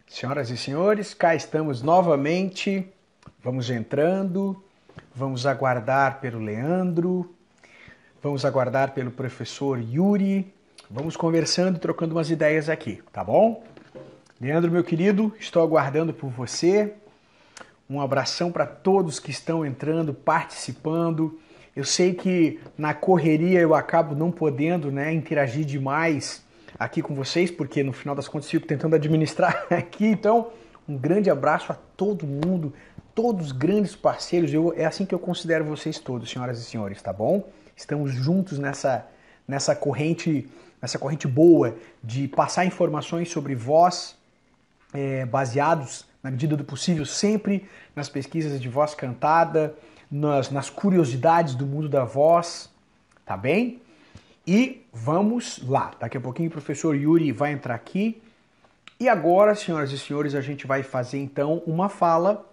Senhoras e senhores, cá estamos novamente, vamos entrando, vamos aguardar pelo Leandro, vamos aguardar pelo professor Yuri, vamos conversando e trocando umas ideias aqui, tá bom? Leandro, meu querido, estou aguardando por você, um abração para todos que estão entrando, participando. Eu sei que na correria eu acabo não podendo, interagir demais aqui com vocês, porque no final das contas fico tentando administrar aqui. Então, um grande abraço a todo mundo, todos os grandes parceiros. É assim que eu considero vocês todos, senhoras e senhores, tá bom? Estamos juntos nessa corrente boa de passar informações sobre voz, baseados, na medida do possível, sempre nas pesquisas de voz cantada, nas curiosidades do mundo da voz, tá bem? E vamos lá, daqui a pouquinho o professor Yuri vai entrar aqui. E agora, senhoras e senhores, a gente vai fazer então uma fala.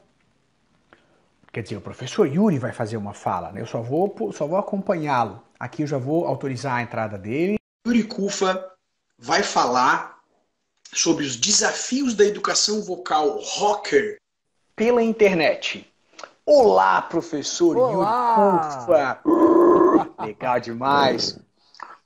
Quer dizer, o professor Yuri vai fazer uma fala, né? Eu só vou acompanhá-lo. Aqui eu já vou autorizar a entrada dele. Yuri Kufa vai falar sobre os desafios da educação vocal rocker pela internet. Olá, professor Yuri Kufa! Legal demais!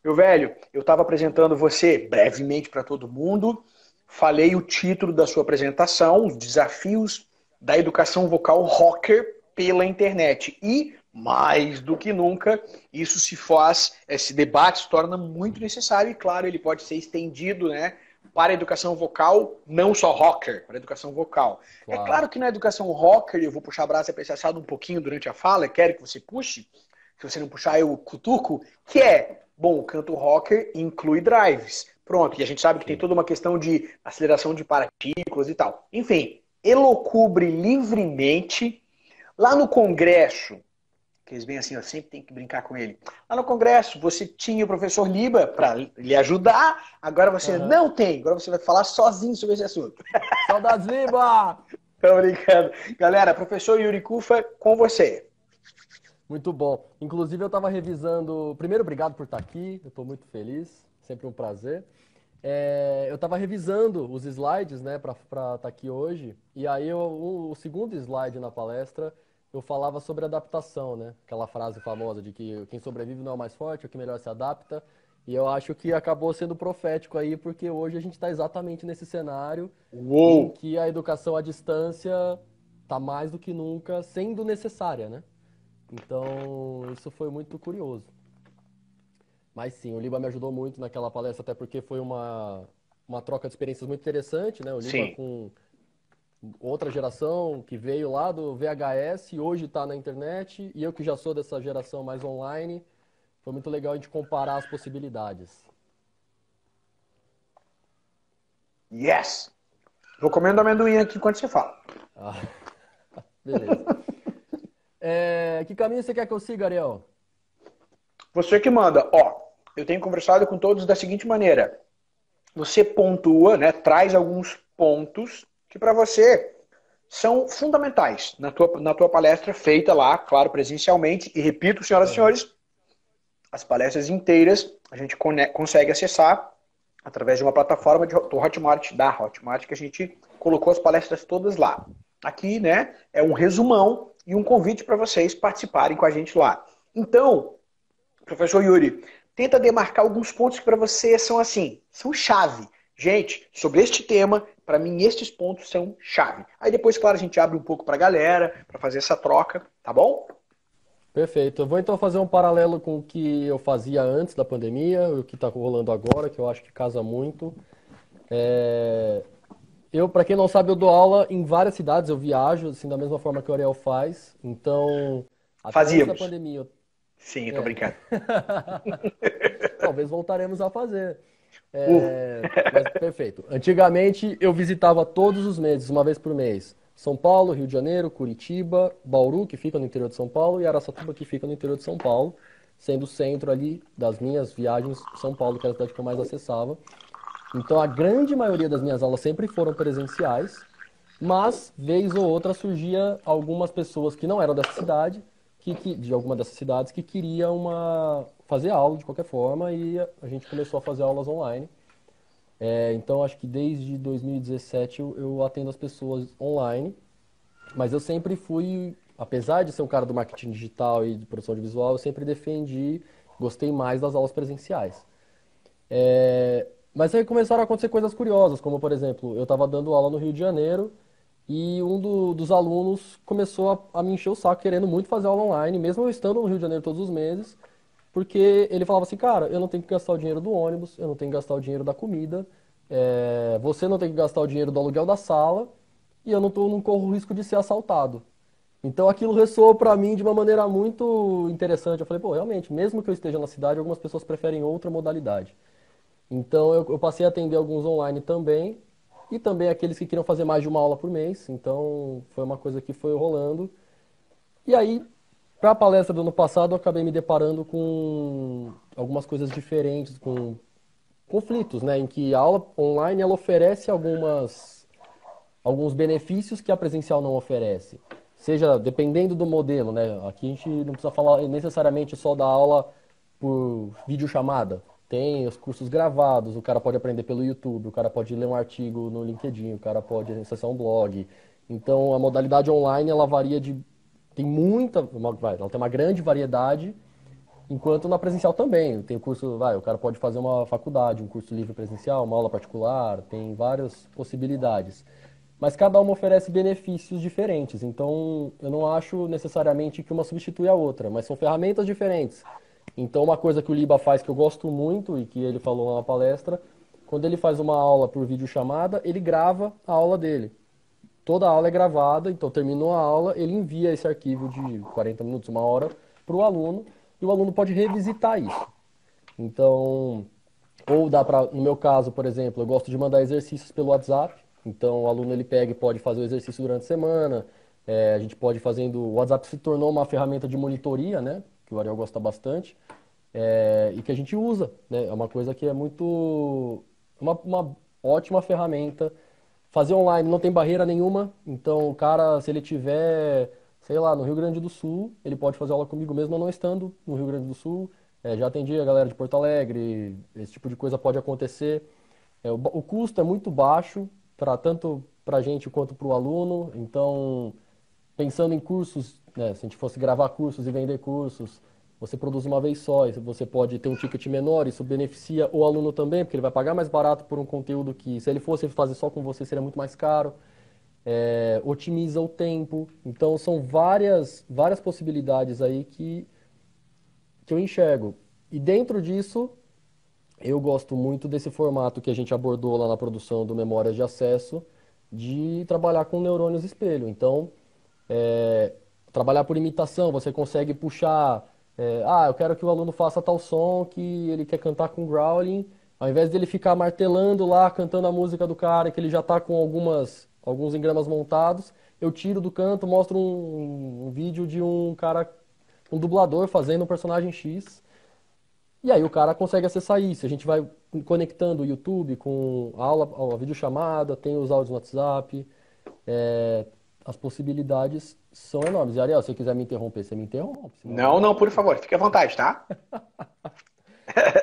Meu velho, eu estava apresentando você brevemente para todo mundo, falei o título da sua apresentação, os desafios da educação vocal rocker pela internet. E, mais do que nunca, isso se faz, esse debate se torna muito necessário e, claro, ele pode ser estendido, para a educação vocal, não só rocker, para a educação vocal. Claro. É claro que na educação rocker, eu vou puxar a brasa para esse assado um pouquinho durante a fala, quero que você puxe, se você não puxar eu cutuco, que é... Bom, o canto rocker inclui drives. Pronto, e a gente sabe que tem toda uma questão de aceleração de partículas e tal. Enfim, elocubre livremente. Lá no Congresso, que eles vêm assim, eu sempre tenho que brincar com ele. Lá no Congresso, você tinha o professor Liba para lhe ajudar, agora você não tem. Agora você vai falar sozinho sobre esse assunto. Saudades, Liba! Tô brincando. Galera, professor Yuri Kufa, com você. Muito bom. Inclusive, eu estava revisando... Primeiro, obrigado por estar aqui. Eu estou muito feliz. Sempre um prazer. Eu estava revisando os slides, para estar aqui hoje. E aí, o segundo slide na palestra, eu falava sobre adaptação, Aquela frase famosa de que quem sobrevive não é o mais forte, é o que melhor se adapta. E eu acho que acabou sendo profético aí, porque hoje a gente está exatamente nesse cenário em que a educação à distância está mais do que nunca sendo necessária, Então, isso foi muito curioso. Mas sim, o Liba me ajudou muito naquela palestra, até porque foi uma troca de experiências muito interessante, O Liba com outra geração que veio lá do VHS e hoje está na internet, e eu que já sou dessa geração mais online, foi muito legal a gente comparar as possibilidades. Yes! Vou comendo amendoim aqui enquanto você fala. Beleza. Que caminho você quer que eu siga, Ariel? Você que manda. Eu tenho conversado com todos da seguinte maneira. Você pontua, traz alguns pontos que para você são fundamentais na tua palestra feita lá, claro, presencialmente. E repito, senhoras e senhores, as palestras inteiras a gente consegue acessar através de uma plataforma do Hotmart, que a gente colocou as palestras todas lá. Aqui, é um resumão e um convite para vocês participarem com a gente lá. Então, professor Yuri, tenta demarcar alguns pontos que para você são chave. Gente, sobre este tema, para mim estes pontos são chave. Aí depois, claro, a gente abre um pouco para a galera, para fazer essa troca, tá bom? Perfeito. Eu vou então fazer um paralelo com o que eu fazia antes da pandemia, o que está rolando agora, que eu acho que casa muito. É, para quem não sabe, eu dou aula em várias cidades, eu viajo, assim, da mesma forma que o Ariel faz. Então, até antes da Fazíamos. pandemia, Sim, tô é. brincando. Talvez voltaremos a fazer. Uh, Mas perfeito. Antigamente eu visitava todos os meses, uma vez por mês. São Paulo, Rio de Janeiro, Curitiba, Bauru, que fica no interior de São Paulo, e Araçatuba, que fica no interior de São Paulo, sendo o centro ali das minhas viagens São Paulo, que era a cidade que eu mais acessava. Então a grande maioria das minhas aulas sempre foram presenciais, mas vez ou outra surgia algumas pessoas que não eram dessa cidade, de alguma dessas cidades, que queriam fazer aula de qualquer forma e a gente começou a fazer aulas online. Então acho que desde 2017 eu atendo as pessoas online, mas eu sempre fui, apesar de ser um cara do marketing digital e de produção de visual, eu sempre defendi, gostei mais das aulas presenciais. Mas aí começaram a acontecer coisas curiosas, como por exemplo, eu estava dando aula no Rio de Janeiro e dos alunos começou a me encher o saco querendo muito fazer aula online, mesmo eu estando no Rio de Janeiro todos os meses, porque ele falava assim, cara, eu não tenho que gastar o dinheiro do ônibus, eu não tenho que gastar o dinheiro da comida, você não tem que gastar o dinheiro do aluguel da sala e eu não corro o risco de ser assaltado. Então aquilo ressoou para mim de uma maneira muito interessante. Eu falei, pô, realmente, mesmo que eu esteja na cidade, algumas pessoas preferem outra modalidade. Então eu passei a atender alguns online também, e também aqueles que queriam fazer mais de uma aula por mês. Então foi uma coisa que foi rolando. E aí, para a palestra do ano passado, eu acabei me deparando com algumas coisas diferentes, com conflitos, né? Em que a aula online ela oferece alguns benefícios que a presencial não oferece. Seja dependendo do modelo, né? Aqui a gente não precisa falar necessariamente só da aula por videochamada. Tem os cursos gravados, o cara pode aprender pelo YouTube, o cara pode ler um artigo no LinkedIn, o cara pode acessar um blog. Então a modalidade online ela varia de ela tem uma grande variedade, enquanto na presencial também. Tem curso, o cara pode fazer uma faculdade, um curso livre presencial, uma aula particular, tem várias possibilidades. Mas cada uma oferece benefícios diferentes. Então, eu não acho necessariamente que uma substitui a outra, mas são ferramentas diferentes. Então, uma coisa que o Liba faz que eu gosto muito e que ele falou lá na palestra, quando ele faz uma aula por videochamada, ele grava a aula dele. Toda a aula é gravada, então terminou a aula, ele envia esse arquivo de 40 minutos, uma hora, para o aluno, e o aluno pode revisitar isso. Então, ou dá para, no meu caso, por exemplo, eu gosto de mandar exercícios pelo WhatsApp. Então, o aluno ele pega e pode fazer o exercício durante a semana. A gente pode ir fazendo. O WhatsApp se tornou uma ferramenta de monitoria, né? Que o Ariel gosta bastante. E que a gente usa, né? É uma coisa que é muito. Uma ótima ferramenta. Fazer online não tem barreira nenhuma. Então, o cara, se ele tiver, sei lá, no Rio Grande do Sul, ele pode fazer aula comigo mesmo não estando no Rio Grande do Sul. Já atendi a galera de Porto Alegre, esse tipo de coisa pode acontecer. O custo é muito baixo, tanto para a gente quanto para o aluno. Então, pensando em cursos, né, se a gente fosse gravar cursos e vender cursos, você produz uma vez só, e você pode ter um ticket menor, isso beneficia o aluno também, porque ele vai pagar mais barato por um conteúdo que, se ele fosse fazer só com você, seria muito mais caro. Otimiza o tempo. Então, são várias possibilidades aí que eu enxergo. E dentro disso, eu gosto muito desse formato que a gente abordou lá na produção do Memórias de Acesso, de trabalhar com neurônios espelho. Então, trabalhar por imitação, você consegue puxar, eu quero que o aluno faça tal som que ele quer cantar com growling, ao invés dele ficar martelando lá, cantando a música do cara, que ele já está com alguns engramas montados, eu tiro do canto, mostro um vídeo de um cara, um dublador fazendo um personagem X, e aí o cara consegue acessar isso. A gente vai conectando o YouTube com a videochamada, tem os áudios no WhatsApp. As possibilidades são enormes. E Ariel, se você quiser me interromper, você me interrompe. Senão não, não, por favor, fique à vontade, tá?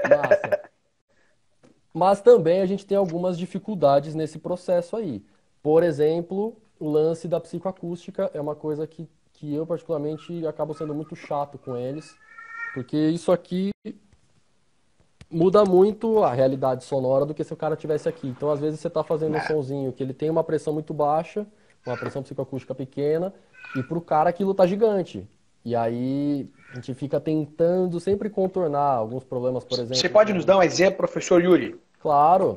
massa. Mas também a gente tem algumas dificuldades nesse processo aí. Por exemplo, o lance da psicoacústica é uma coisa que eu particularmente acabo sendo muito chato com eles, porque isso aqui muda muito a realidade sonora do que se o cara tivesse aqui. Então, às vezes, você está fazendo um Né? sonzinho que ele tem uma pressão muito baixa, uma pressão psicoacústica pequena, e para o cara aquilo tá gigante. E aí a gente fica tentando sempre contornar alguns problemas, por Você exemplo, pode nos dar um exemplo, professor Yuri? Claro,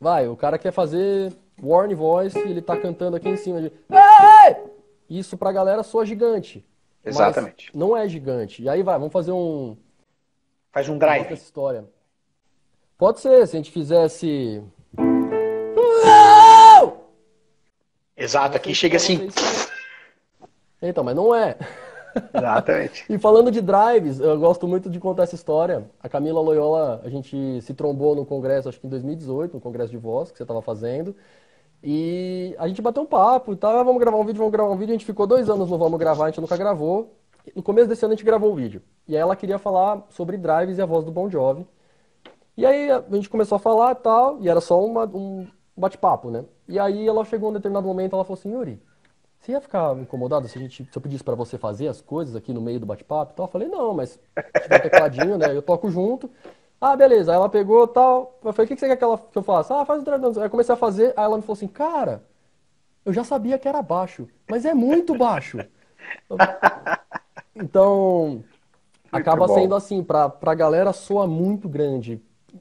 Vai, o cara quer fazer Warning Voice e ele tá cantando aqui em cima de... Ei! Isso pra galera soa gigante. Exatamente. Mas não é gigante. E aí vai, vamos fazer um... Faz um Outra drive. história. Pode ser, se a gente fizesse... Exato, aqui chega assim. Então, mas não é. Exatamente. E falando de drives, eu gosto muito de contar essa história. A Camila Loyola, a gente se trombou no congresso, acho que em 2018, no congresso de voz que você estava fazendo. E a gente bateu um papo e tal, vamos gravar um vídeo, vamos gravar um vídeo. A gente ficou 2 anos no Vamos Gravar, a gente nunca gravou. No começo desse ano a gente gravou o vídeo. E aí ela queria falar sobre drives e a voz do Bon Jovi. E aí a gente começou a falar e tal, e era só um bate-papo, né? E aí ela chegou em um determinado momento, ela falou assim, Yuri, você ia ficar incomodado se eu pedisse pra você fazer as coisas aqui no meio do bate-papo e tal? Eu falei, não, mas se tiver um tecladinho, né? Eu toco junto. Ah, beleza. Aí ela pegou e tal. Eu falei, o que você quer que eu faça? Ah, faz o drive. Aí eu comecei a fazer, aí ela me falou assim, cara, eu já sabia que era baixo, mas é muito baixo. Então, acaba bom. sendo assim, pra galera soa muito grande,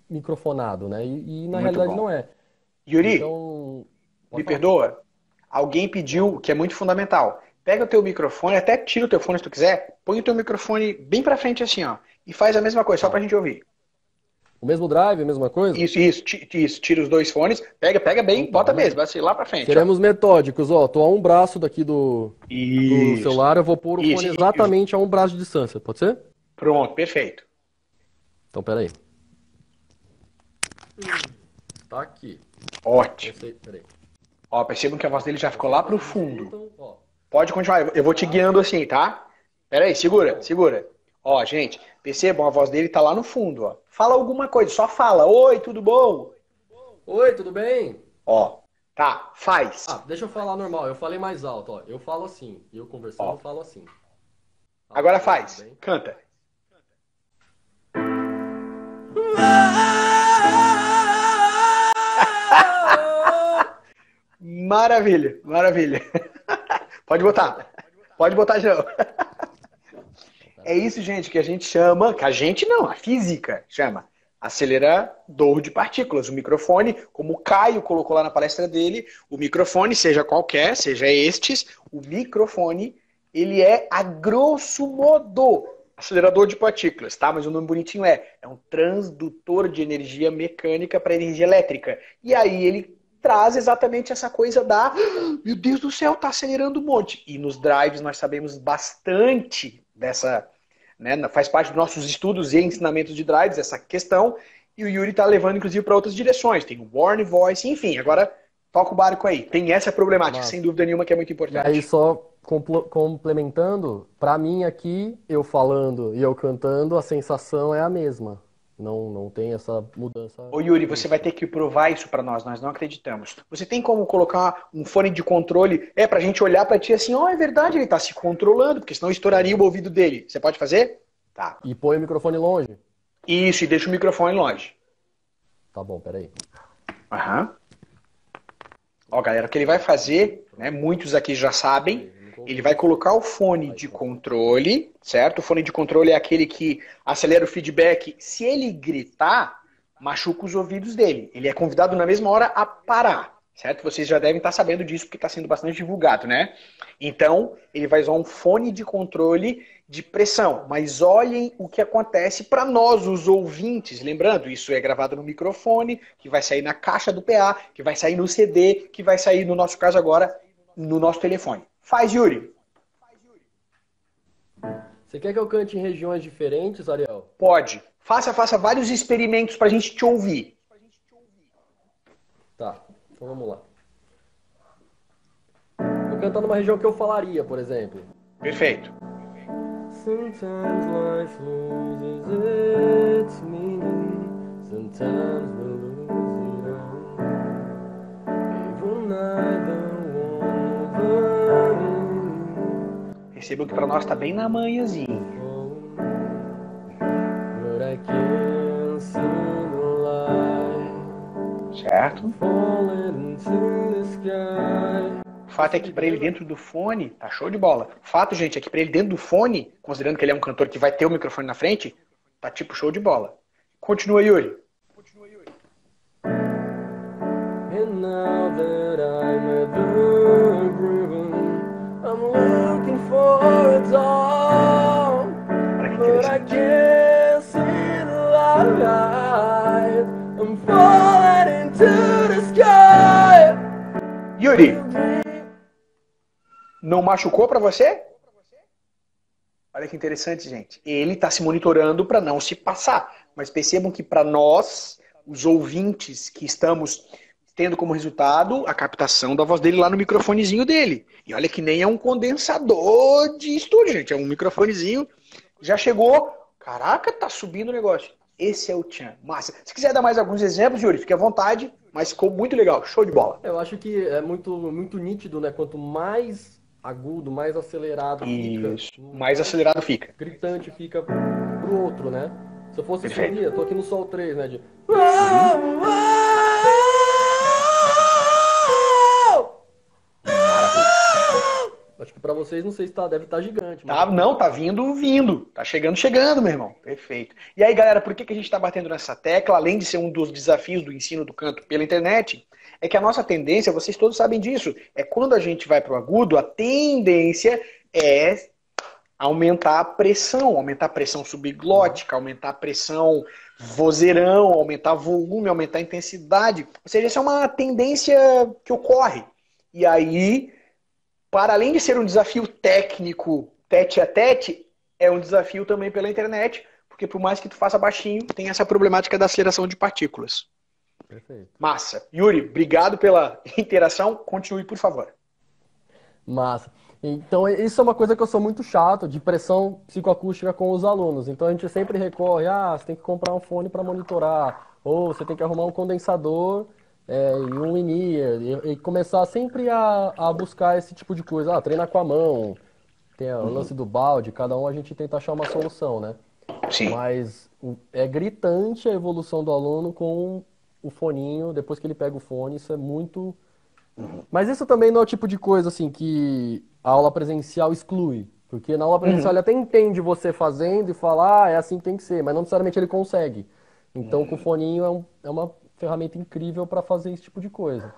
microfonado, né? E na Muito realidade bom. não é. Yuri, Então, me pode falar. perdoa? Alguém pediu, que é muito fundamental. Pega o teu microfone, até tira o teu fone se tu quiser, põe o teu microfone bem pra frente assim, ó, e faz a mesma coisa, só Tá. pra gente ouvir. O mesmo drive, a mesma coisa? Isso, tira os 2 fones, pega bem, Então tá, bota vamos mesmo, assim, lá pra frente, ó. Seremos metódicos, ó. Tô a um braço daqui do Isso, celular, eu vou pôr o fone isso. exatamente a um braço de distância, pode ser? Pronto, perfeito. Então, peraí. Tá aqui. Ótimo. Não sei, peraí. Ó, percebam que a voz dele já ficou lá pro fundo. Então, ó. Pode continuar, eu vou te guiando assim, tá? Pera aí, segura. Ó, gente, percebam, a voz dele tá lá no fundo, ó. Fala alguma coisa, só fala. Oi, tudo bom? Oi, tudo bem? Ó, tá, faz. Ah, deixa eu falar normal, eu falei mais alto, ó. Eu falo assim, eu conversando, Ó. eu falo assim. Agora Tudo faz, bem? canta. Maravilha. Pode botar, João. É isso, gente, que a gente chama, que a gente não, a física chama acelerador de partículas. O microfone, como o Caio colocou lá na palestra dele, o microfone, seja qualquer, seja estes, o microfone, ele é, a grosso modo, acelerador de partículas, tá? Mas o nome bonitinho é um transdutor de energia mecânica para energia elétrica. E aí ele traz exatamente essa coisa da, meu Deus do céu, tá acelerando um monte. E nos drives nós sabemos bastante dessa, né, faz parte dos nossos estudos e ensinamentos de drives, essa questão, e o Yuri está levando, inclusive, para outras direções. Tem o Warning Voice, enfim, agora toca o barco aí. Tem essa problemática, Massa. sem dúvida nenhuma, que é muito E importante. aí, só complementando, pra mim aqui, eu falando e eu cantando, a sensação é a mesma. Não tem essa mudança. Ô Yuri, você vai ter que provar isso para nós não acreditamos. Você tem como colocar um fone de controle, pra gente olhar para ti assim, é verdade, ele tá se controlando, porque senão estouraria o ouvido dele. Você pode fazer? Tá. E põe o microfone longe? Isso, e deixa o microfone longe. Tá bom, peraí. Aham. Ó, galera, o que ele vai fazer, né, muitos aqui já sabem, ele vai colocar o fone de controle, certo? O fone de controle é aquele que acelera o feedback. Se ele gritar, machuca os ouvidos dele. Ele é convidado na mesma hora a parar, certo? Vocês já devem estar sabendo disso porque está sendo bastante divulgado, né? Então, ele vai usar um fone de controle de pressão. Mas olhem o que acontece para nós, os ouvintes. Lembrando, isso é gravado no microfone, que vai sair na caixa do PA, que vai sair no CD, que vai sair, no nosso caso agora, no nosso telefone. Faz, Yuri. Você quer que eu cante em regiões diferentes, Ariel? Pode. Faça vários experimentos pra gente te ouvir. Tá, então vamos lá. Vou cantar numa região que eu falaria, por exemplo. Perfeito. Sometimes life loses its meaning. Sometimes we lose it all. Even neither one of us. Percebam que pra nós tá bem na manhãzinha. But I can't see the light Certo? falling into the sky. O fato é que pra ele dentro do fone, tá show de bola. O fato, gente, é que pra ele dentro do fone, considerando que ele é um cantor que vai ter o microfone na frente, tá tipo show de bola. Continua, Yuri. now that I'm at the groove, I'm looking for a dawn, but I can't see the light. I'm falling into the sky. Yuri, não machucou pra você? Olha que interessante, gente. Ele está se monitorando para não se passar. Mas percebam que para nós, os ouvintes que estamos tendo como resultado a captação da voz dele lá no microfonezinho dele. E olha que nem é um condensador de estúdio, gente. É um microfonezinho. Já chegou. Caraca, tá subindo o negócio. Esse é o Tchan. Massa. Se quiser dar mais alguns exemplos, Yuri, fique à vontade. Mas ficou muito legal. Show de bola. Eu acho que é muito nítido, né? Quanto mais agudo, mais acelerado fica. Isso. Mais acelerado fica. Gritante fica pro outro, né? Se eu fosse subir, eu tô aqui no Sol 3, né? De... Acho que pra vocês, não sei se deve estar gigante. Mas... Não, tá vindo. Tá chegando, meu irmão. Perfeito. E aí, galera, por que a gente tá batendo nessa tecla? Além de ser um dos desafios do ensino do canto pela internet, é que a nossa tendência, vocês todos sabem disso, é quando a gente vai pro agudo, a tendência é aumentar a pressão subglótica, aumentar a pressão vozeirão, aumentar volume, aumentar a intensidade. Ou seja, essa é uma tendência que ocorre. E aí, para além de ser um desafio técnico tete a tete, é um desafio também pela internet, porque por mais que tu faça baixinho, tem essa problemática da aceleração de partículas. Perfeito. Massa. Yuri, obrigado pela interação. Continue, por favor. Massa. Então, isso é uma coisa que eu sou muito chato, de pressão psicoacústica com os alunos. Então, a gente sempre recorre, você tem que comprar um fone para monitorar, ou você tem que arrumar um condensador e um in-ear, e começar sempre a buscar esse tipo de coisa. Treinar com a mão, tem o lance do balde, cada um a gente tenta achar uma solução, né? Sim. Mas é gritante a evolução do aluno com o foninho, depois que ele pega o fone, isso é muito... Mas isso também não é o tipo de coisa assim que a aula presencial exclui. Porque na aula presencial ele até entende você fazendo e fala, é assim que tem que ser, mas não necessariamente ele consegue. Então com o foninho é uma ferramenta incrível para fazer esse tipo de coisa.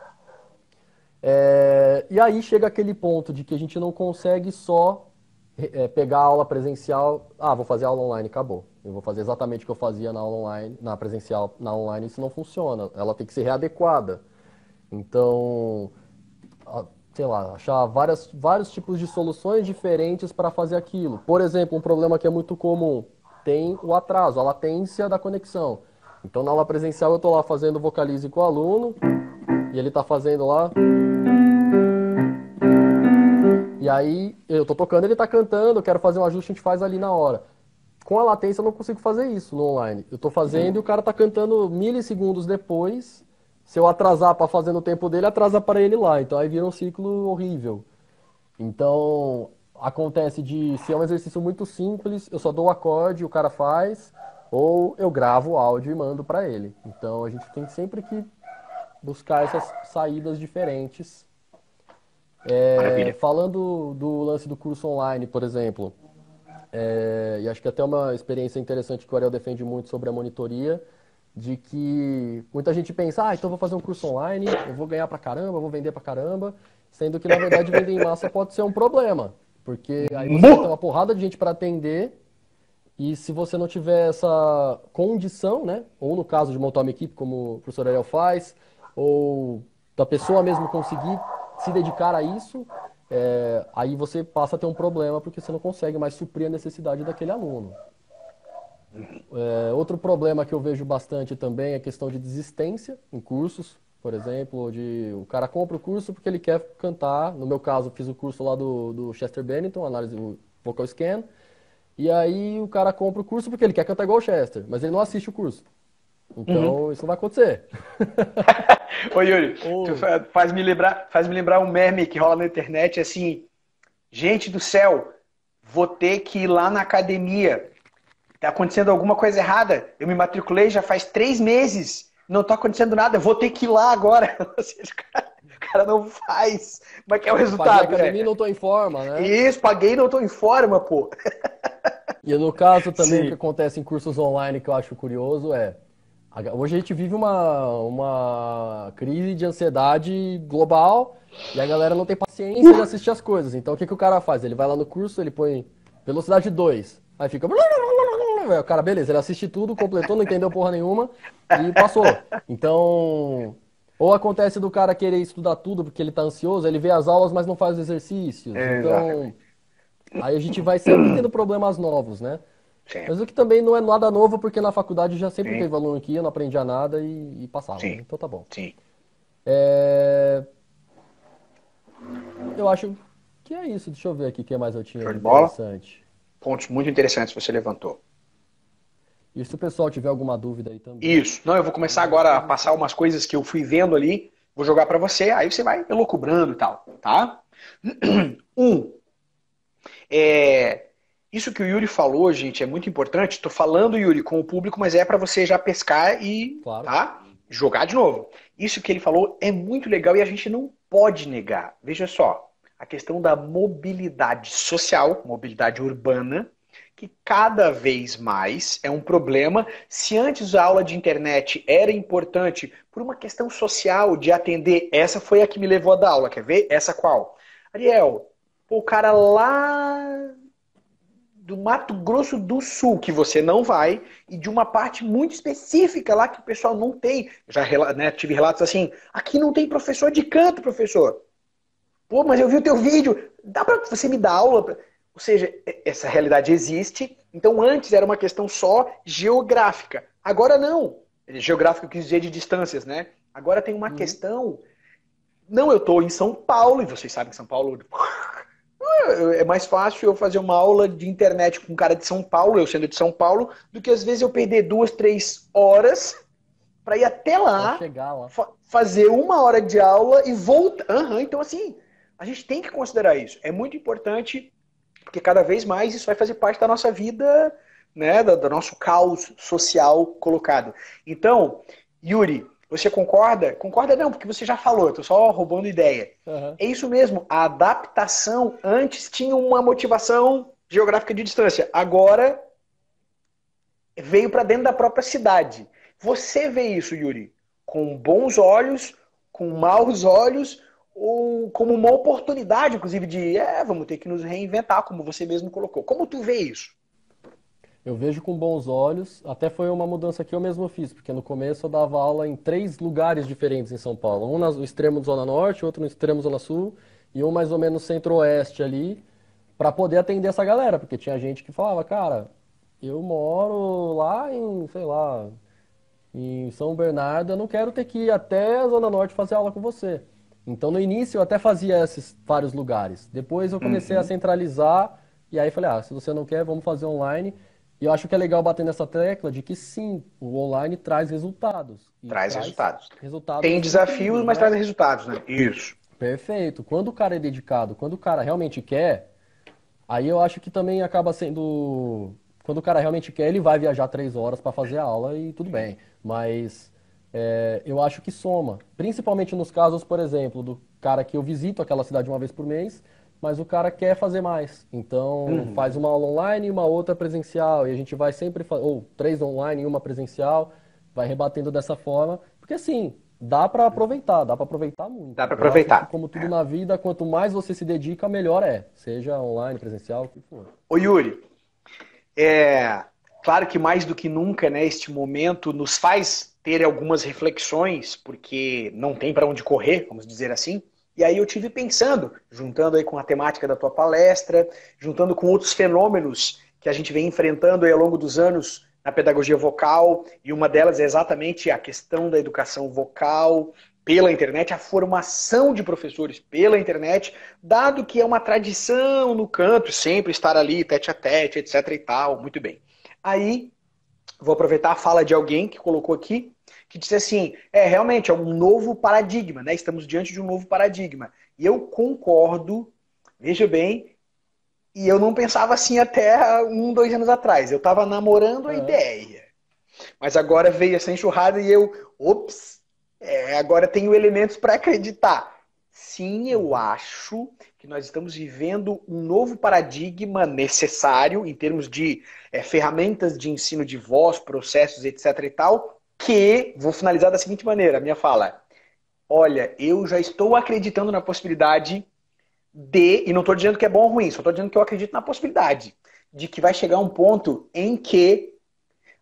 E aí chega aquele ponto de que a gente não consegue só pegar a aula presencial, vou fazer a aula online, acabou. Eu vou fazer exatamente o que eu fazia na aula online, na presencial, na online, isso não funciona. Ela tem que ser readequada. Então, sei lá, achar vários tipos de soluções diferentes para fazer aquilo. Por exemplo, um problema que é muito comum, tem o atraso, a latência da conexão. Então, na aula presencial, eu estou lá fazendo vocalize com o aluno, e ele está fazendo lá... E aí, eu estou tocando, ele está cantando, eu quero fazer um ajuste, a gente faz ali na hora. Com a latência, eu não consigo fazer isso no online. Eu estou fazendo e o cara está cantando milissegundos depois. Se eu atrasar para fazer no tempo dele, atrasa para ele lá. Então, aí vira um ciclo horrível. Então, acontece de ser um exercício muito simples, eu só dou o acorde, o cara faz, ou eu gravo o áudio e mando para ele. Então, a gente tem sempre que buscar essas saídas diferentes. Falando do lance do curso online, por exemplo, e acho que até uma experiência interessante que o Ariel defende muito sobre a monitoria, de que muita gente pensa, então eu vou fazer um curso online, eu vou ganhar pra caramba, eu vou vender pra caramba, sendo que na verdade vender em massa pode ser um problema, porque aí você vai ter uma porrada de gente para atender, e se você não tiver essa condição, né, ou no caso de montar uma equipe como o professor Ariel faz, ou da pessoa mesmo conseguir se dedicar a isso, aí você passa a ter um problema porque você não consegue mais suprir a necessidade daquele aluno. Outro problema que eu vejo bastante também é a questão de desistência em cursos, por exemplo, o cara compra o curso porque ele quer cantar, no meu caso fiz o curso lá do Chester Bennington, análise do Vocal Scan, e aí o cara compra o curso porque ele quer cantar igual o Chester, mas ele não assiste o curso. Então, isso não vai acontecer. Ô Yuri, tu faz me lembrar um meme que rola na internet, assim, gente do céu, vou ter que ir lá na academia, tá acontecendo alguma coisa errada, eu me matriculei já faz 3 meses, não tá acontecendo nada, eu vou ter que ir lá agora. Ou seja, o cara não faz, mas que é o resultado, paguei a academia e não tô em forma, né? Isso, paguei e não tô em forma, pô. E no caso também, o que acontece em cursos online que eu acho curioso Hoje a gente vive uma crise de ansiedade global e a galera não tem paciência de assistir as coisas. Então o que que o cara faz? Ele vai lá no curso, ele põe velocidade 2, aí fica. Aí o cara, beleza, ele assiste tudo, completou, não entendeu porra nenhuma e passou. Então, ou acontece do cara querer estudar tudo porque ele tá ansioso, ele vê as aulas, mas não faz os exercícios. Então, Exatamente. aí a gente vai sempre tendo problemas novos, né? Mas o Sempre. que também não é nada novo, porque na faculdade já sempre Sim, teve aluno que ia, não aprendia nada e passava, né? sim, Então tá bom. sim. É, Eu acho que é isso. Deixa eu ver aqui o que mais eu tinha Show de de bola? interessante. Pontos muito interessantes você levantou. E se o pessoal tiver alguma dúvida aí também, Isso. Não, eu vou estamos começar à agora a passar disposição. umas coisas que eu fui vendo ali, vou jogar para você, aí você vai elucubrando e tal, tá? Um, é, isso que o Yuri falou, gente, é muito importante. Estou falando, Yuri, com o público, mas é para você já pescar e, Claro. tá? Jogar de novo. Isso que ele falou é muito legal e a gente não pode negar. Veja só, a questão da mobilidade social, mobilidade urbana, que cada vez mais é um problema. Se antes a aula de internet era importante por uma questão social de atender, essa foi a que me levou a dar aula, quer ver? Essa qual? Ariel, pô, o cara lá do Mato Grosso do Sul, que você não vai, e de uma parte muito específica lá que o pessoal não tem. Já né, tive relatos assim, aqui não tem professor de canto, professor. Pô, mas eu vi o teu vídeo, dá pra você me dar aula? Ou seja, essa realidade existe. Então antes era uma questão só geográfica. Agora não. Geográfico quis dizer de distâncias, né? Agora tem uma Uhum. questão. Não, eu estou em São Paulo, e vocês sabem que São Paulo é mais fácil eu fazer uma aula de internet com um cara de São Paulo, eu sendo de São Paulo, do que às vezes eu perder 2, 3 horas para ir até Pra lá, chegar lá. fazer 1 hora de aula e voltar. Então, assim, a gente tem que considerar isso. É muito importante, porque cada vez mais isso vai fazer parte da nossa vida, né, do nosso caos social colocado. Então, Yuri, você concorda? Concorda não, porque você já falou, eu tô só roubando ideia. Aham. É isso mesmo, a adaptação antes tinha uma motivação geográfica de distância, agora veio para dentro da própria cidade. Você vê isso, Yuri, com bons olhos, com maus olhos, ou como uma oportunidade, inclusive, de vamos ter que nos reinventar, como você mesmo colocou. Como tu vê isso? Eu vejo com bons olhos. Até foi uma mudança que eu mesmo fiz, porque no começo eu dava aula em 3 lugares diferentes em São Paulo. Um no extremo Zona Norte, outro no extremo Zona Sul e um mais ou menos centro-oeste ali, para poder atender essa galera, porque tinha gente que falava, cara, eu moro lá em, sei lá, em São Bernardo, eu não quero ter que ir até a Zona Norte fazer aula com você. Então, no início, eu até fazia esses vários lugares. Depois, eu comecei a Uhum. centralizar, e aí falei, se você não quer, vamos fazer online. E eu acho que é legal bater nessa tecla de que sim, o online traz resultados. E Traz traz resultados. Tem resultados desafios, incríveis, mas né? traz resultados, né? Isso. Perfeito. Quando o cara é dedicado, quando o cara realmente quer, aí eu acho que também acaba sendo. Quando o cara realmente quer, ele vai viajar 3 horas para fazer a aula e tudo bem. Mas eu acho que soma. Principalmente nos casos, por exemplo, do cara que eu visito aquela cidade uma vez por mês, mas o cara quer fazer mais. Então faz Uhum. uma aula online e uma outra presencial. E a gente vai sempre, ou 3 online e uma presencial, vai rebatendo dessa forma. Porque assim, dá para aproveitar Dá muito. para Eu acho que, aproveitar. como tudo É. na vida, quanto mais você se dedica, melhor é. Seja online, presencial, o que for. Ô Yuri, é claro que mais do que nunca, né, este momento nos faz ter algumas reflexões, porque não tem para onde correr, vamos dizer assim. E aí eu tive pensando, juntando aí com a temática da tua palestra, juntando com outros fenômenos que a gente vem enfrentando aí ao longo dos anos na pedagogia vocal, e uma delas é exatamente a questão da educação vocal pela internet, a formação de professores pela internet, dado que é uma tradição no canto, sempre estar ali tete a tete, etc e tal, muito bem. Aí, vou aproveitar a fala de alguém que colocou aqui, que disse assim, realmente, é um novo paradigma, né? Estamos diante de um novo paradigma. E eu concordo, veja bem, e eu não pensava assim até 1, 2 anos atrás. Eu estava namorando a Aham. ideia. Mas agora veio essa enxurrada e eu, ops, agora tenho elementos para acreditar. Sim, eu Uhum. acho que nós estamos vivendo um novo paradigma necessário em termos de ferramentas de ensino de voz, processos, etc. e tal, vou finalizar da seguinte maneira, a minha fala. Olha, eu já estou acreditando na possibilidade e não estou dizendo que é bom ou ruim, só estou dizendo que eu acredito na possibilidade de que vai chegar um ponto em que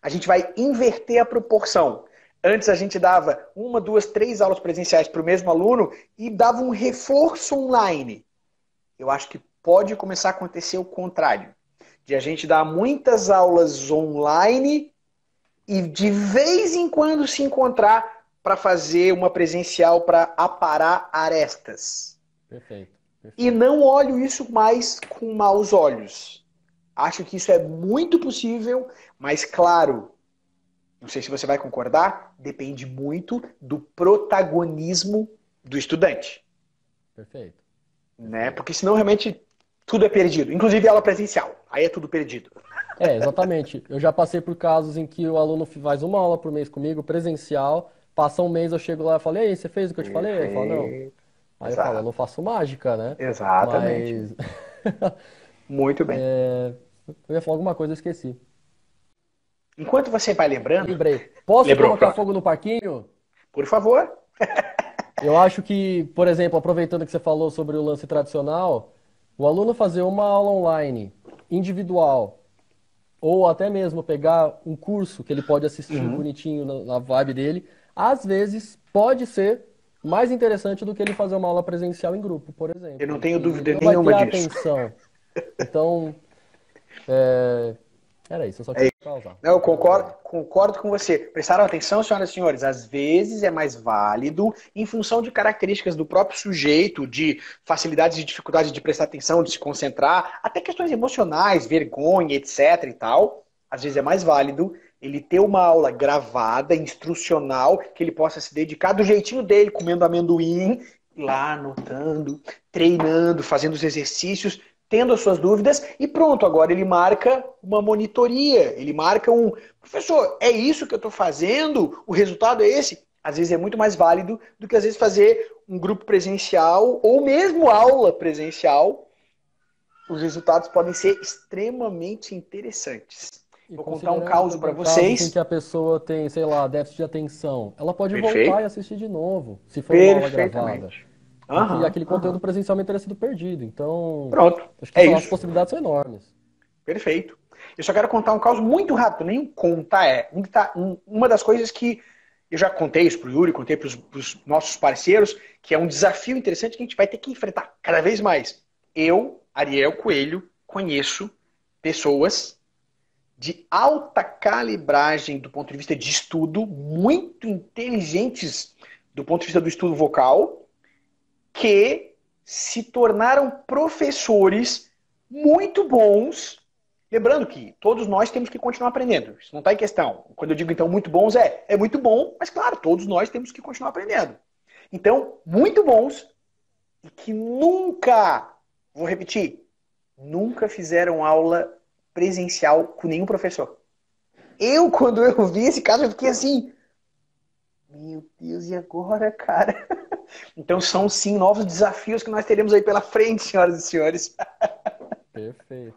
a gente vai inverter a proporção. Antes a gente dava 1, 2, 3 aulas presenciais para o mesmo aluno e dava um reforço online. Eu acho que pode começar a acontecer o contrário. De a gente dar muitas aulas online e de vez em quando se encontrar para fazer uma presencial para aparar arestas. Perfeito. E não olho isso mais com maus olhos. Acho que isso é muito possível, mas claro, não sei se você vai concordar, depende muito do protagonismo do estudante. Perfeito. Né? Porque senão realmente tudo é perdido. Inclusive aula presencial. Aí é tudo perdido. Exatamente. Eu já passei por casos em que o aluno faz uma aula por mês comigo, presencial, passa um mês, eu chego lá e falo, e aí, você fez o que eu te falei? Ele fala, não. Aí eu falo, eu não faço mágica, né? Exatamente. Mas... Muito bem. Eu ia falar alguma coisa, eu esqueci. Enquanto você vai lembrando... Lembrei. Posso colocar fogo no parquinho? Por favor. Eu acho que, por exemplo, aproveitando que você falou sobre o lance tradicional, o aluno fazer uma aula online, individual, ou até mesmo pegar um curso que ele pode assistir bonitinho na vibe dele, às vezes pode ser mais interessante do que ele fazer uma aula presencial em grupo, por exemplo. Eu não tenho dúvida ele nenhuma vai ter disso. atenção. Então, era isso, eu só queria pausar. Eu concordo com você. Prestaram atenção, senhoras e senhores? Às vezes é mais válido, em função de características do próprio sujeito, de facilidades e dificuldades de prestar atenção, de se concentrar, até questões emocionais, vergonha, etc. e tal. Às vezes é mais válido ele ter uma aula gravada, instrucional, que ele possa se dedicar do jeitinho dele, comendo amendoim, lá anotando, treinando, fazendo os exercícios, tendo as suas dúvidas e pronto, agora ele marca uma monitoria, ele marca professor, é isso que eu estou fazendo? O resultado é esse? Às vezes é muito mais válido do que às vezes fazer um grupo presencial ou mesmo aula presencial. Os resultados podem ser extremamente interessantes. Vou contar um caso para vocês. Em que a pessoa tem, sei lá, déficit de atenção, ela pode voltar e assistir de novo, se for uma aula gravada. E aquele conteúdo presencialmente teria sido perdido. Então, pronto. Acho que as possibilidades são enormes. Perfeito. Eu só quero contar um caso muito rápido. Nem contar uma das coisas que eu já contei isso pro Yuri, contei pros nossos parceiros, que é um desafio interessante que a gente vai ter que enfrentar cada vez mais. Eu, Ariel Coelho, conheço pessoas de alta calibragem do ponto de vista de estudo, muito inteligentes do ponto de vista do estudo vocal, que se tornaram professores muito bons. Lembrando que todos nós temos que continuar aprendendo. Isso não está em questão. Quando eu digo, então, muito bons, é muito bom, mas, claro, todos nós temos que continuar aprendendo. Então, muito bons e que nunca, vou repetir, nunca fizeram aula presencial com nenhum professor. Quando eu vi esse caso, eu fiquei assim... Meu Deus, e agora, cara? Então são sim novos desafios que nós teremos aí pela frente, senhoras e senhores. Perfeito.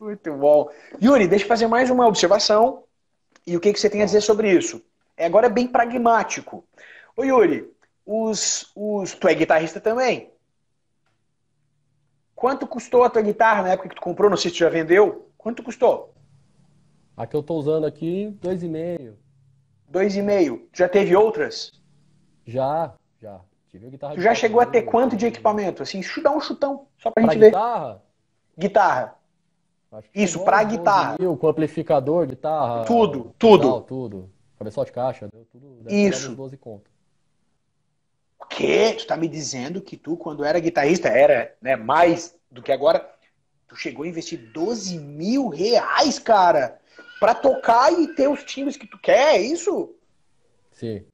Muito bom. Yuri, deixa eu fazer mais uma observação. E o que você tem a dizer sobre isso? Agora é bem pragmático. Ô Yuri, tu é guitarrista também? Quanto custou a tua guitarra na época que tu comprou? Não sei se tu já vendeu. Quanto custou? A que eu tô usando aqui, 2,5. 2,5. Já teve outras? Já. Tive guitarra. Tu já chegou a ter quanto de equipamento? Assim, dá um chutão, só pra gente ver. Guitarra? Isso, pra guitarra. Com amplificador, guitarra. Tudo. Cabeçote, caixa, deu tudo. Isso. 12 conto. O quê? Tu tá me dizendo que tu, quando era guitarrista, era, né, mais do que agora, tu chegou a investir 12 mil reais, cara, pra tocar e ter os timbres que tu quer, é isso? Sim.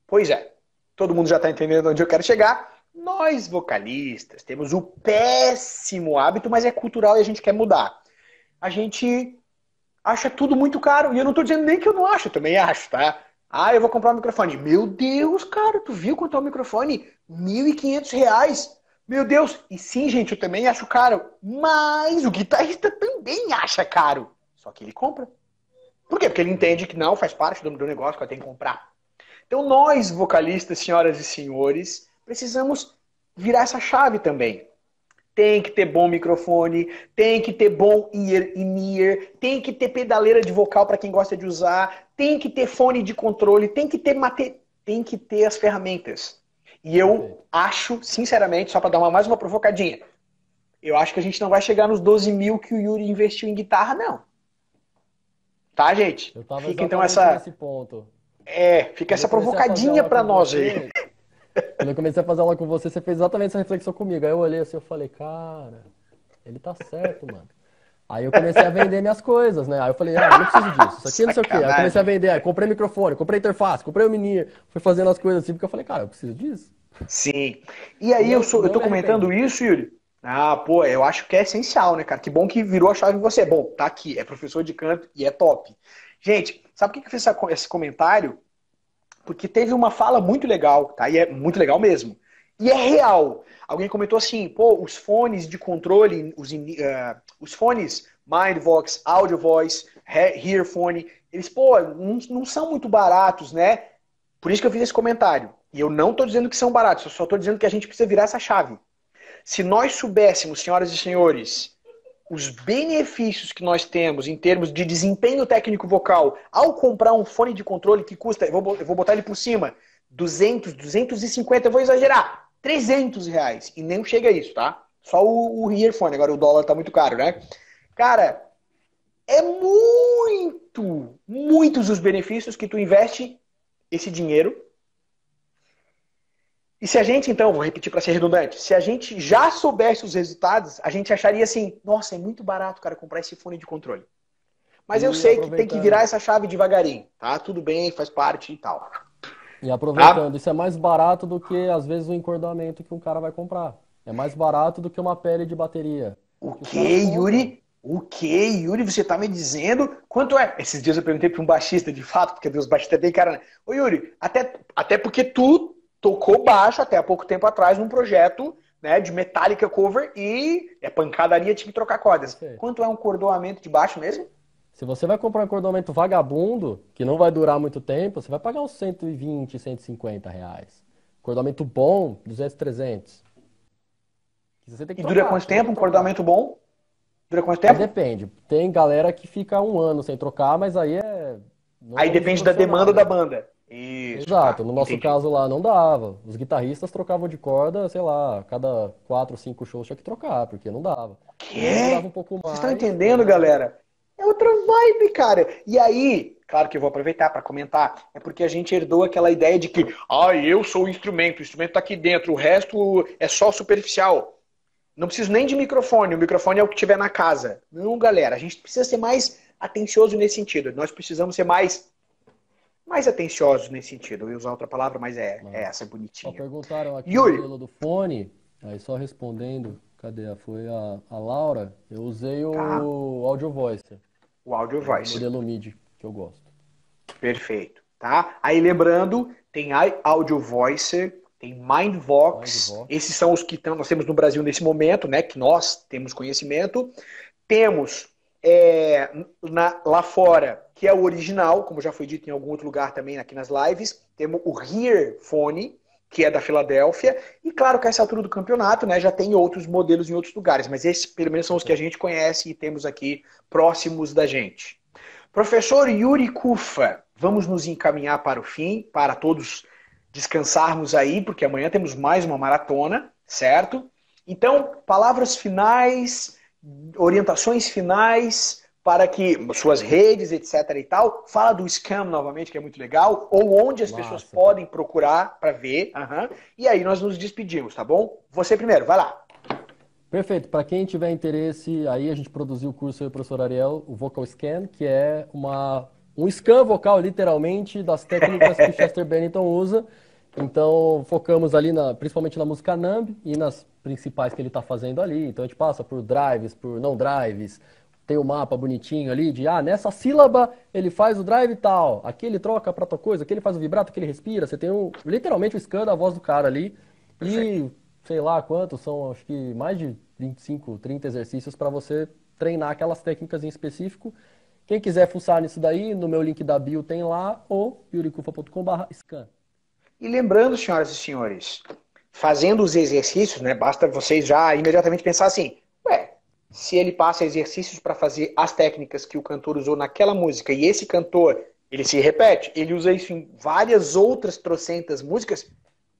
Pois é. Todo mundo já tá entendendo onde eu quero chegar. Nós, vocalistas, temos o péssimo hábito, mas é cultural e a gente quer mudar. A gente acha tudo muito caro. E eu não tô dizendo nem que eu não acho, eu também acho, tá? Eu vou comprar um microfone. Meu Deus, cara, tu viu quanto é o microfone? R$1.500. Meu Deus. E sim, gente, eu também acho caro. Mas o guitarrista também acha caro. Só que ele compra. Por quê? Porque ele entende que não faz parte do negócio, que vai ter que comprar. Então nós, vocalistas, senhoras e senhores, precisamos virar essa chave também. Tem que ter bom microfone, tem que ter bom ear, tem que ter pedaleira de vocal para quem gosta de usar, tem que ter fone de controle, tem que ter as ferramentas. E eu acho, sinceramente, só para dar mais uma provocadinha, eu acho que a gente não vai chegar nos 12 mil que o Yuri investiu em guitarra, não. Tá, gente? Eu tava Fica então exatamente nesse ponto. fica essa provocadinha para nós aí. Quando eu comecei a fazer aula com você, você fez exatamente essa reflexão comigo. Aí eu olhei assim, eu falei, cara, ele tá certo, mano. Aí eu comecei a vender minhas coisas, né? Aí eu falei, eu não preciso disso, isso aqui não sei o quê. Aí eu comecei a vender, aí comprei microfone, comprei interface, comprei o mini, fui fazendo as coisas assim, porque eu falei, cara, eu preciso disso. Sim. E aí eu tô comentando isso, Yuri. Ah, pô, eu acho que é essencial, né, cara? Que bom que virou a chave em você. Bom, tá aqui, é professor de canto e é top. Gente, sabe por que eu fiz esse comentário? Porque teve uma fala muito legal, tá? E é muito legal mesmo. E é real. Alguém comentou assim, pô, os fones de controle, os fones Mindvox, Audio Voice, Hearphone, eles, pô, não são muito baratos, né? Por isso que eu fiz esse comentário. E eu não tô dizendo que são baratos, eu só tô dizendo que a gente precisa virar essa chave. Se nós soubéssemos, senhoras e senhores, os benefícios que nós temos em termos de desempenho técnico vocal ao comprar um fone de controle que custa, eu vou botar ele por cima, 200, 250, eu vou exagerar, 300 reais. E nem chega a isso, tá? Só o earphone, agora o dólar tá muito caro, né? Cara, é muitos os benefícios que tu investe esse dinheiro. E se a gente, então, vou repetir para ser redundante, se a gente já soubesse os resultados, a gente acharia assim, nossa, é muito barato, cara, comprar esse fone de controle. Mas eu sei que tem que virar essa chave devagarinho, tá? Tudo bem, faz parte e tal. E aproveitando, isso é mais barato do que, às vezes, o encordoamento que um cara vai comprar. É mais barato do que uma pele de bateria. O que, Yuri? O que, Yuri? Você tá me dizendo quanto é? Esses dias eu perguntei para um baixista, de fato, porque Deus, baixista tem cara, né? Ô, Yuri, até porque tu tocou baixo até há pouco tempo atrás num projeto, né, de Metallica cover e pancadaria, tinha que trocar cordas. Quanto é um cordoamento de baixo mesmo? Se você vai comprar um cordoamento vagabundo, que não vai durar muito tempo, você vai pagar uns 120, 150 reais. Cordoamento bom, 200, 300. Você tem que trocar, dura quanto tempo um cordoamento bom? Dura quanto tempo? Depende. Tem galera que fica 1 ano sem trocar, mas aí aí depende da demanda da banda. Isso, exato, no nosso caso lá não dava. Os guitarristas trocavam de corda, sei lá, cada 4, 5 shows tinha que trocar, porque não dava. Que? Um pouco mais, vocês estão entendendo, galera? É outra vibe, cara. E aí, claro que eu vou aproveitar para comentar, é porque a gente herdou aquela ideia de que, eu sou o instrumento tá aqui dentro, o resto é só superficial. Não preciso nem de microfone, o microfone é o que tiver na casa. Não, galera, a gente precisa ser mais atencioso nesse sentido. Nós precisamos ser mais atenciosos nesse sentido. Eu ia usar outra palavra, mas é essa, bonitinha. Só perguntaram aqui o modelo do fone, aí só respondendo, cadê? Foi a Laura, eu usei o Audio Voice. O Audio Voice. O modelo MIDI, que eu gosto. Perfeito, tá? Aí lembrando, tem Audio Voice, tem Mindvox, esses são os que nós temos no Brasil nesse momento, né? Que nós temos conhecimento. Temos lá fora, que é o original, como já foi dito em algum outro lugar também aqui nas lives, temos o Hearphone, que é da Filadélfia, e claro que a essa altura do campeonato, né, já tem outros modelos em outros lugares, mas esses pelo menos são os que a gente conhece e temos aqui próximos da gente. Professor Yuri Kufa, vamos nos encaminhar para o fim, para todos descansarmos aí, porque amanhã temos mais uma maratona, certo? Então, palavras finais, orientações finais para que suas redes, etc e tal, fala do Scam novamente, que é muito legal, ou onde as pessoas podem procurar para ver, e aí nós nos despedimos, tá bom? Você primeiro, vai lá. Perfeito, para quem tiver interesse, aí a gente produziu o curso aí, professor Ariel, o Vocal Scan, que é um scan vocal, literalmente, das técnicas que Chester Bennington usa. Então, focamos ali principalmente na música Numb e nas principais que ele está fazendo ali. Então, a gente passa por drives, por não drives. Tem o mapa bonitinho ali de, nessa sílaba ele faz o drive tal. Aqui ele troca para outra coisa, aqui ele faz o vibrato, aqui ele respira. Você tem literalmente o scan da voz do cara ali. Perfeito. E sei lá quantos, são acho que mais de 25, 30 exercícios para você treinar aquelas técnicas em específico. Quem quiser fuçar nisso daí, no meu link da bio tem lá, ou yurikufa.com/scan. E lembrando, senhoras e senhores, fazendo os exercícios, né, basta vocês já imediatamente pensar assim, ué, se ele passa exercícios para fazer as técnicas que o cantor usou naquela música e esse cantor, ele se repete, ele usa isso em várias outras trocentas músicas,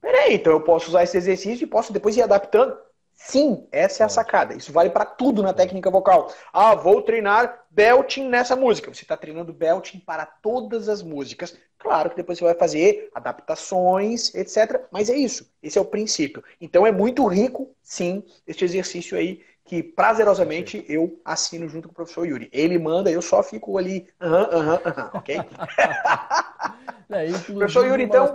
peraí, então eu posso usar esse exercício e posso depois ir adaptando? Sim, essa é a sacada. Isso vale para tudo na técnica vocal. Ah, vou treinar belting nessa música. Você está treinando belting para todas as músicas. Claro que depois você vai fazer adaptações, etc. Mas é isso. Esse é o princípio. Então é muito rico, sim, este exercício aí que prazerosamente eu assino junto com o professor Yuri. Ele manda, eu só fico ali, ok? Professor Yuri, então...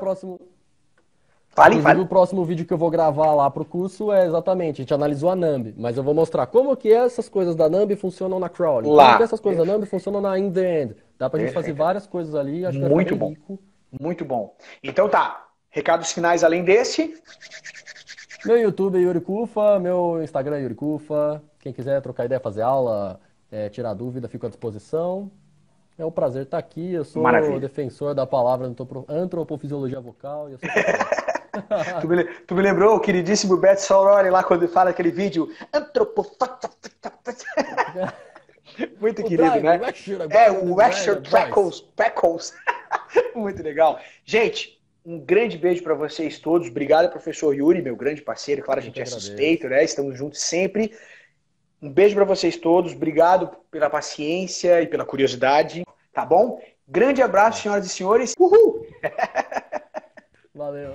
Inclusive, o próximo vídeo que eu vou gravar lá pro curso é exatamente, a gente analisou a NAMB, mas eu vou mostrar como que essas coisas da NAMB funcionam na crawling, como que essas coisas da NAMB funcionam na in the end. Dá pra gente fazer várias coisas ali, acho que vai ficar bem rico. Muito bom. Então tá, recados finais além desse? Meu YouTube é Yuri Kufa, meu Instagram é Yuri Kufa. Quem quiser trocar ideia, fazer aula, tirar dúvida, fico à disposição. É um prazer estar aqui, eu sou defensor da palavra antropofisiologia vocal e eu sou Tu me lembrou o queridíssimo Beto Saurori lá quando ele fala aquele vídeo muito querido, né? O Wesher Trackles. Muito legal. Gente, um grande beijo para vocês todos. Obrigado, professor Yuri, meu grande parceiro. Claro, a gente é suspeito, né? Estamos juntos sempre. Um beijo para vocês todos. Obrigado pela paciência e pela curiosidade. Tá bom? Grande abraço, senhoras e senhores. Uhul! Valeu.